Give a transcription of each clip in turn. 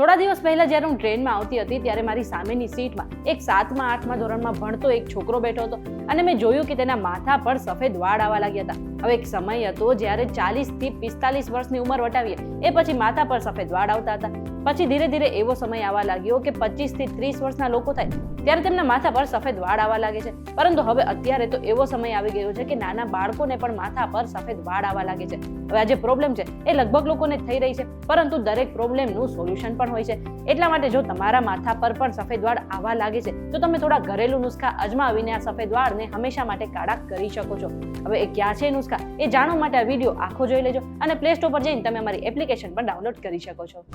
થોડા દિવસ પહેલા જ્યારે હું ટ્રેનમાં આવતી હતી ત્યારે મારી સામેની સીટમાં એક 7મા 8મા ધોરણમાં ભણતો એક છોકરો બેઠો હતો અને મેં જોયું કે તેના માથા પર સફેદ વાળ આવવા લાગ્યા હતા. હવે એક સમય હતો જ્યારે 40 થી 45 વર્ષની ઉંમર વટાવીએ એ પછી માથા પર સફેદ વાળ આવતા હતા. પછી ધીરે ધીરે એવો સમય આવવા લાગ્યો કે 25 થી 30 વર્ષના લોકો થાય ત્યારે તેમના માથા પર સફેદ વાળ આવવા લાગે છે. પરંતુ હવે અત્યારે તો એવો સમય આવી ગયો છે કે નાના બાળકોને પણ માથા પર સફેદ વાળ આવવા લાગે છે. હવે આ જે પ્રોબ્લેમ છે એ લગભગ લોકોને થઈ રહી છે, પરંતુ દરેક પ્રોબ્લેમનું સોલ્યુશન પણ હોય છે. એટલા માટે જો તમારા માથા પર પણ સફેદ વાળ આવવા લાગે છે તો તમે થોડા ઘરેલું નુસ્ખા અજમાવીને આ સફેદ વાળને હંમેશા માટે કાળા કરી શકો છો. હવે એ ક્યાં છે નુસ્ખા એ જાણવા માટે આ વિડીયો આખો જોઈ લેજો અને પ્લે સ્ટોર પર જઈને તમે અમારી એપ્લિકેશન પણ ડાઉનલોડ કરી શકો છો.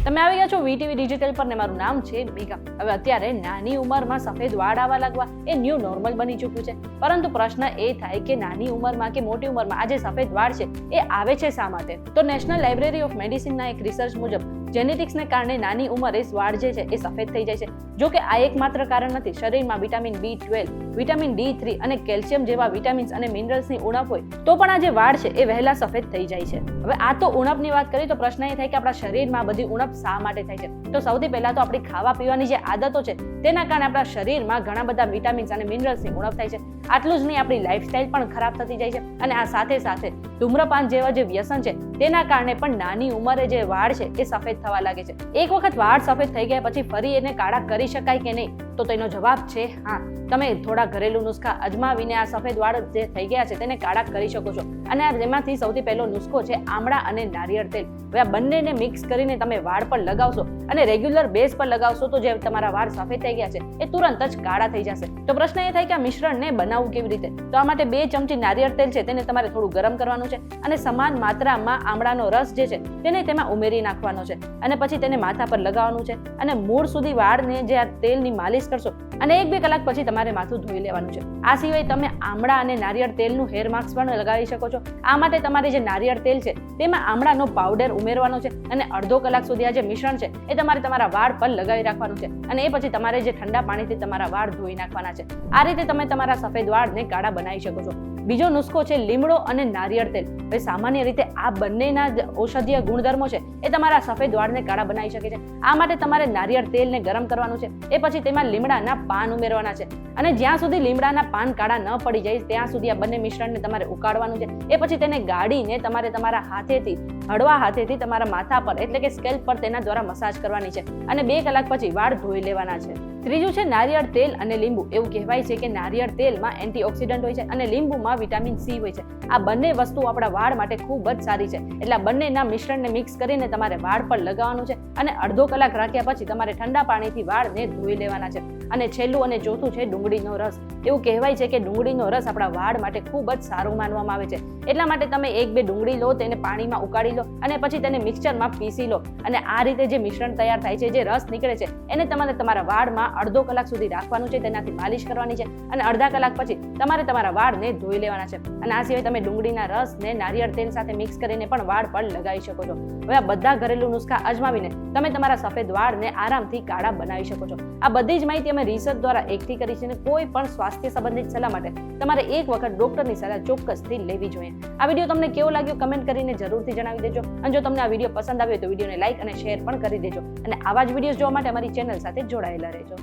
તમે આવી ગયા છો વીટીવી ડિજિટલ પર ને મારું નામ છે મેઘા. હવે અત્યારે નાની ઉંમરમાં સફેદ વાળ આવવા લાગવા એ ન્યૂ નોર્મલ બની ચૂક્યું છે. પરંતુ પ્રશ્ન એ થાય કે નાની ઉંમરમાં કે મોટી ઉંમરમાં આ જે સફેદ વાળ છે એ આવે છે શા માટે? તો નેશનલ લાઇબ્રેરી ઓફ મેડિસિનના એક રિસર્ચ મુજબ જેનેટિક્સને કારણે નાની ઉંમરે વાળ જે છે એ સફેદ થઈ જાય છે. જો કે આ એકમાત્ર કારણ નથી. શરીરમાં વિટામિન B12, વિટામિન D3 અને કેલ્શિયમ જેવા વિટામિન્સ અને મિનરલ્સની ઉણપ હોય તો પણ આ જે વાળ છે એ વહેલા સફેદ થઈ જાય છે. હવે આ તો ઉણપની વાત કરીએ તો પ્રશ્ન એ થાય કે આપણા શરીરમાં બધી ઉણપ શા માટે થાય છે? તો સૌથી પહેલા તો આપણી ખાવા પીવાની જે આદતો છે તેના કારણે આપણા શરીરમાં ઘણા બધા વિટામિન્સ અને મિનરલ્સની ઉણપ થાય છે. આટલું જ નહીં, આપણી લાઇફસ્ટાઇલ પણ ખરાબ થતી જાય છે અને આ સાથે સાથે ધૂમ્રપાન જેવા જે વ્યસન છે તેના કારણે પણ નાની ઉંમરે જે વાળ છે એ સફેદ થવા લાગે છે. એક વખત વાળ સફેદ થઈ ગયા પછી ફરી એને કાળા કરી શકાય કે નહીં? તો તેનો જવાબ છે હા. તમે થોડા ઘરેલું નુસ્ખા અજમાવીને આ સફેદ વાળ જે થઈ ગયા છે તેને કાળા કરી શકો છો. અને તેમાંથી સૌથી પહેલો નુસ્ખો છે આમળા અને નારિયેળ તેલ. હવે આ બંનેને મિક્સ કરીને તમે વાળ પર લગાવશો અને રેગ્યુલર બેઝ પર લગાવશો તો જે તમારા વાળ સફેદ થઈ ગયા છે એ તુરંત જ કાળા થઈ જશે. તો પ્રશ્ન એ થાય કે આ મિશ્રણને બનાવવું કેવી રીતે? તો આ માટે 2 ચમચી નારિયેળ તેલ છે તેને તમારે થોડું ગરમ કરવાનું છે અને સમાન માત્રામાં આમળાનો રસ જે છે તેને તેમાં ઉમેરી નાખવાનો છે અને પછી તેને માથા પર લગાવવાનું છે અને મૂળ સુધી વાળને જે આ તેલની માલિશ કરશો અને 1-2 કલાક પછી તમારે માથું ધોઈ લેવાનું છે. આ સિવાય તમે આમળા અને નારિયેળ તેલનું હેર માસ્ક પણ લગાવી શકો છો. આ માટે તમારે જે નારિયેળ તેલ છે તેમાં આમળાનો પાવડર ઉમેરવાનો છે અને અડધો કલાક સુધી આ જે મિશ્રણ છે એ તમારે તમારા વાળ પર લગાવી રાખવાનું છે અને એ પછી તમારે જે ઠંડા પાણીથી તમારા વાળ ધોઈ નાખવાના છે. આ રીતે તમે તમારા સફેદ વાળને કાળા બનાવી શકો છો. બીજો નુસ્ખો છે લીમડો અને નારિયેળ તેલ. હવે સામાન્ય રીતે આ બંનેના ઔષધીય ગુણધર્મો છે એ તમારા સફેદ વાળને કાળા બનાવી શકે છે. આ માટે તમારે નારિયેળ તેલને ગરમ કરવાનું છે, એ પછી તેમાં લીમડાના પાન ઉમેરવાના છે અને જ્યાં સુધી લીમડાના પાન કાળા ન પડી જાય ત્યાં સુધી આ બંને મિશ્રણને તમારે ઉકાળવાનું છે. એ પછી તેને ગાળીને તમારે તમારા હાથેથી હળવા હાથેથી તમારા માથા પર એટલે કે સ્કેલ્પ પર તેના દ્વારા મસાજ કરવાની છે અને 2 કલાક પછી વાળ ધોઈ લેવાના છે. ત્રીજું છે નારિયેળ તેલ અને લીંબુ. એવું કહેવાય છે કે નારિયેળ તેલમાં એન્ટીઓક્સિડન્ટ હોય છે અને લીંબુમાં વિટામિન C હોય છે. આ બંને વસ્તુ આપણા વાળ માટે ખૂબ જ સારી છે. એટલે બંનેના મિશ્રણને મિક્સ કરીને તમારે વાળ પર લગાવવાનું છે અને અડધો કલાક રાખ્યા પછી તમારે ઠંડા પાણીથી વાળને ધોઈ લેવાના છે. અને છેલ્લું અને ચોથું છે ડુંગળીનો રસ. એવું કહેવાય છે કે ડુંગળીનો રસ આપણા વાળ માટે ખૂબ જ સારું માનવામાં આવે છે. એટલા માટે તમે 1-2 ડુંગળી લો, તેને પાણીમાં ઉકાળી લો અને પછી તેને મિક્સચરમાં પીસી લો અને આ રીતે જે મિશ્રણ તૈયાર થાય છે, જે રસ નીકળે છે એને તમારે તમારા વાળમાં અડધો કલાક સુધી રાખવાનું છે, તેનાથી માલિશ કરવાની છે અને અડધા કલાક પછી તમારે તમારા વાળને ધોઈ લેવાના છે. અને આ સિવાય તમે ડુંગળીના રસને નારિયેળ તેલ સાથે મિક્સ કરીને પણ વાળ પર લગાવી શકો છો. હવે આ બધા ઘરેલું નુસ્ખા અજમાવીને તમે તમારા સફેદ વાળને આરામથી કાળા બનાવી શકો છો. આ બધી જ માહિતી અમે રિસર્ચ દ્વારા એકઠી કરી છે અને કોઈ પણ સ્વાસ્થ્ય સંબંધિત સલાહ માટે તમારે એક વખત ડોક્ટરની સલાહ ચોક્કસથી લેવી જોઈએ. આ વિડીયો તમને કેવો લાગ્યો કમેન્ટ કરીને જરૂરથી જણાવી દેજો અને જો તમને આ વિડીયો પસંદ આવ્યો તો વિડીયોને લાઈક અને શેર પણ કરી દેજો અને આવા જ વિડીયોઝ જોવા માટે અમારી ચેનલ સાથે જોડાયેલા રહેજો.